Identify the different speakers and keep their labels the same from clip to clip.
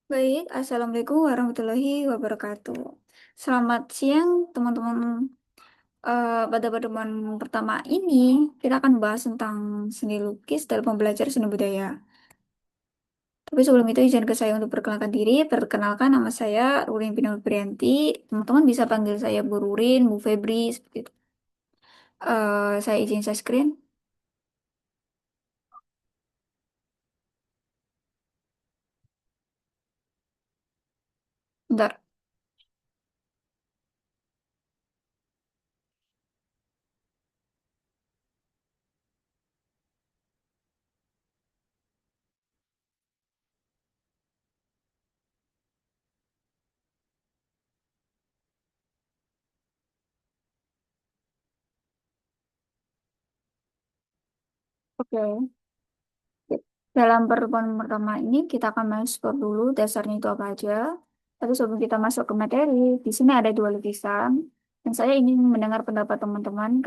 Speaker 1: Baik, Assalamualaikum warahmatullahi wabarakatuh. Selamat siang, teman-teman. Pada pertemuan pertama ini, kita akan bahas tentang seni lukis dalam pembelajaran seni budaya. Tapi sebelum itu, izin ke saya untuk perkenalkan diri. Perkenalkan, nama saya Rurin Pino Prianti. Teman-teman bisa panggil saya Bu Rurin, Bu Febri, seperti itu. Saya izin share screen. Bentar. Oke. Dalam pertemuan pertama ini kita akan mengeksplor dulu dasarnya itu apa aja. Tapi sebelum kita masuk ke materi, di sini ada dua lukisan. Dan saya ingin mendengar pendapat teman-teman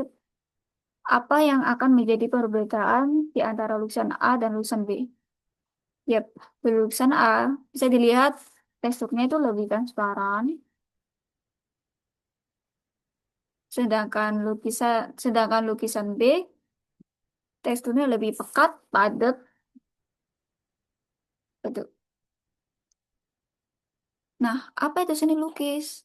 Speaker 1: apa yang akan menjadi perbedaan di antara lukisan A dan lukisan B. Yap, di lukisan A bisa dilihat teksturnya itu lebih transparan, sedangkan lukisan B teksturnya lebih pekat, padat, betul. Nah, apa itu seni lukis?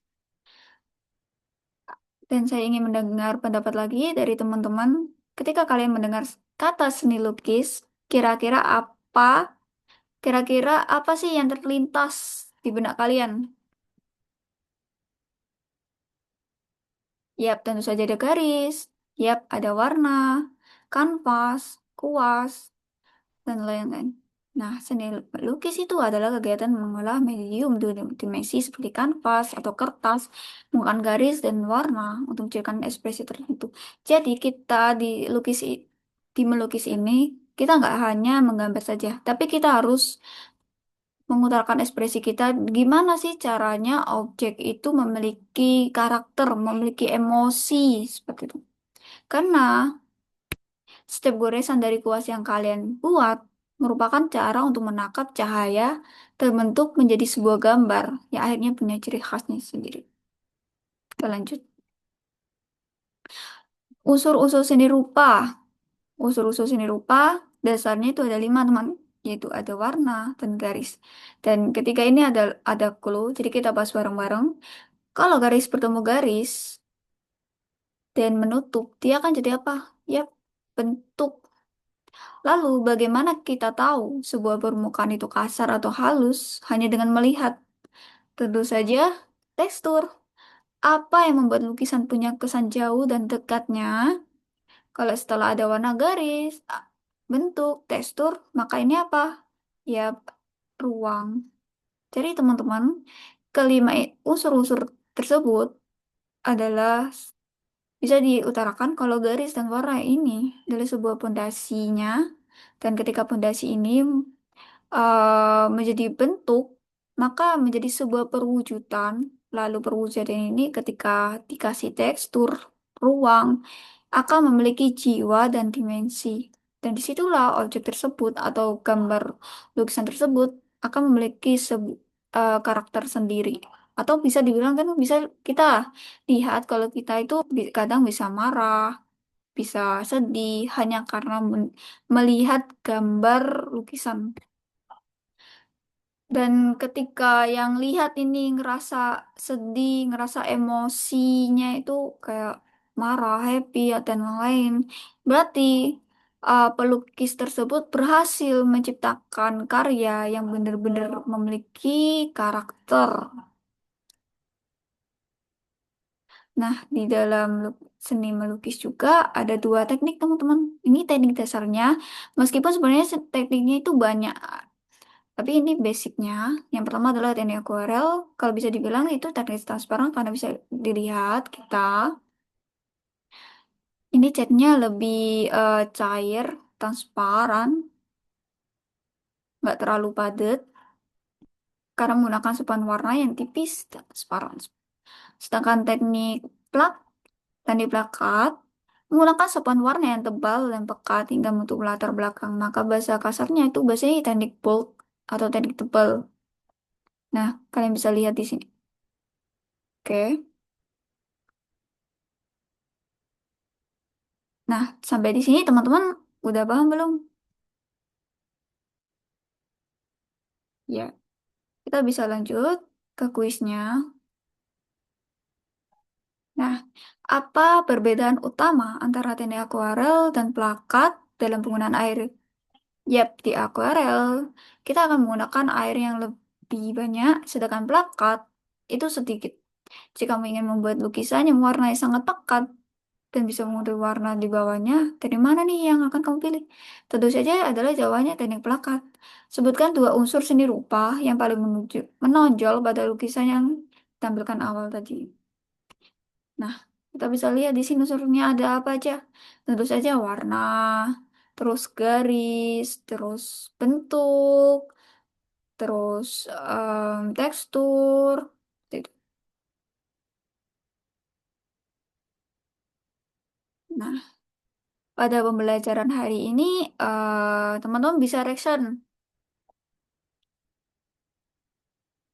Speaker 1: Dan saya ingin mendengar pendapat lagi dari teman-teman. Ketika kalian mendengar kata seni lukis, kira-kira apa, kira-kira apa sih yang terlintas di benak kalian? Yap, tentu saja ada garis. Yap, ada warna, kanvas, kuas, dan lain-lain. Nah, seni lukis itu adalah kegiatan mengolah medium dua dimensi seperti kanvas atau kertas, menggunakan garis dan warna untuk menciptakan ekspresi tertentu. Jadi kita di melukis ini kita nggak hanya menggambar saja, tapi kita harus mengutarakan ekspresi kita. Gimana sih caranya objek itu memiliki karakter, memiliki emosi seperti itu. Karena setiap goresan dari kuas yang kalian buat merupakan cara untuk menangkap cahaya terbentuk menjadi sebuah gambar yang akhirnya punya ciri khasnya sendiri. Kita lanjut. Unsur-unsur seni rupa. Unsur-unsur seni rupa dasarnya itu ada lima teman, yaitu ada warna dan garis. Dan ketika ini ada clue, jadi kita bahas bareng-bareng. Kalau garis bertemu garis dan menutup, dia akan jadi apa? Ya, bentuk. Lalu, bagaimana kita tahu sebuah permukaan itu kasar atau halus hanya dengan melihat? Tentu saja, tekstur. Apa yang membuat lukisan punya kesan jauh dan dekatnya? Kalau setelah ada warna garis, bentuk, tekstur, maka ini apa? Ya, ruang. Jadi, teman-teman, kelima unsur-unsur tersebut adalah bisa diutarakan kalau garis dan warna ini adalah sebuah pondasinya, dan ketika pondasi ini menjadi bentuk, maka menjadi sebuah perwujudan. Lalu perwujudan ini ketika dikasih tekstur, ruang, akan memiliki jiwa dan dimensi. Dan disitulah objek tersebut atau gambar lukisan tersebut akan memiliki karakter sendiri. Atau bisa dibilang kan bisa kita lihat kalau kita itu kadang bisa marah, bisa sedih hanya karena melihat gambar lukisan. Dan ketika yang lihat ini ngerasa sedih, ngerasa emosinya itu kayak marah, happy, dan lain-lain. Berarti pelukis tersebut berhasil menciptakan karya yang benar-benar memiliki karakter. Nah, di dalam seni melukis juga ada dua teknik, teman-teman. Ini teknik dasarnya, meskipun sebenarnya tekniknya itu banyak. Tapi ini basicnya. Yang pertama adalah teknik akuarel. Kalau bisa dibilang itu teknik transparan karena bisa dilihat kita. Ini catnya lebih cair, transparan, nggak terlalu padat. Karena menggunakan sepan warna yang tipis dan transparan. Sedangkan teknik plakat menggunakan sepan warna yang tebal dan pekat hingga membentuk latar belakang. Maka bahasa kasarnya itu biasanya teknik bold atau teknik tebal. Nah, kalian bisa lihat di sini. Oke. Nah, sampai di sini teman-teman udah paham belum? Ya, kita bisa lanjut ke kuisnya. Nah, apa perbedaan utama antara teknik akuarel dan plakat dalam penggunaan air? Yap, di akuarel kita akan menggunakan air yang lebih banyak, sedangkan plakat itu sedikit. Jika kamu ingin membuat lukisan yang warnanya sangat pekat dan bisa mengubah warna di bawahnya, dari mana nih yang akan kamu pilih? Tentu saja adalah jawabannya teknik plakat. Sebutkan dua unsur seni rupa yang paling menonjol pada lukisan yang ditampilkan awal tadi. Nah, kita bisa lihat di sini unsurnya ada apa aja. Tentu saja warna, terus garis, terus bentuk, terus tekstur. Gitu. Nah, pada pembelajaran hari ini, teman-teman bisa reaction.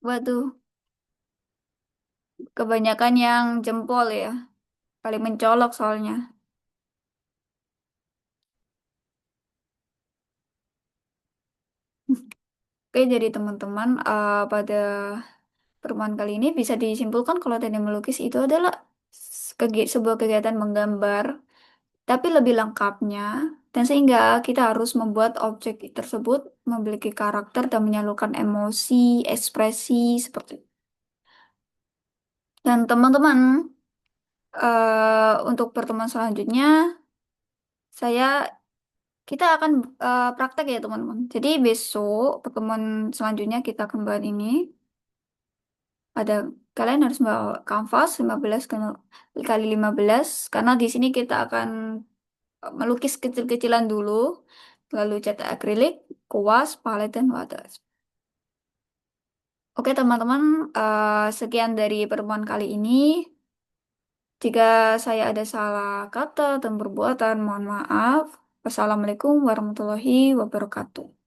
Speaker 1: Waduh, kebanyakan yang jempol ya. Paling mencolok soalnya. Oke, jadi teman-teman pada pertemuan kali ini bisa disimpulkan kalau teknik melukis itu adalah sebuah kegiatan menggambar, tapi lebih lengkapnya. Dan sehingga kita harus membuat objek tersebut memiliki karakter dan menyalurkan emosi, ekspresi seperti itu. Dan teman-teman, untuk pertemuan selanjutnya, saya kita akan praktek ya teman-teman. Jadi besok pertemuan selanjutnya kita akan bahas ini. Ada kalian harus bawa kanvas 15 kali 15 karena di sini kita akan melukis kecil-kecilan dulu, lalu cetak akrilik, kuas, palet dan water. Oke teman-teman, sekian dari pertemuan kali ini. Jika saya ada salah kata dan perbuatan, mohon maaf. Wassalamualaikum warahmatullahi wabarakatuh.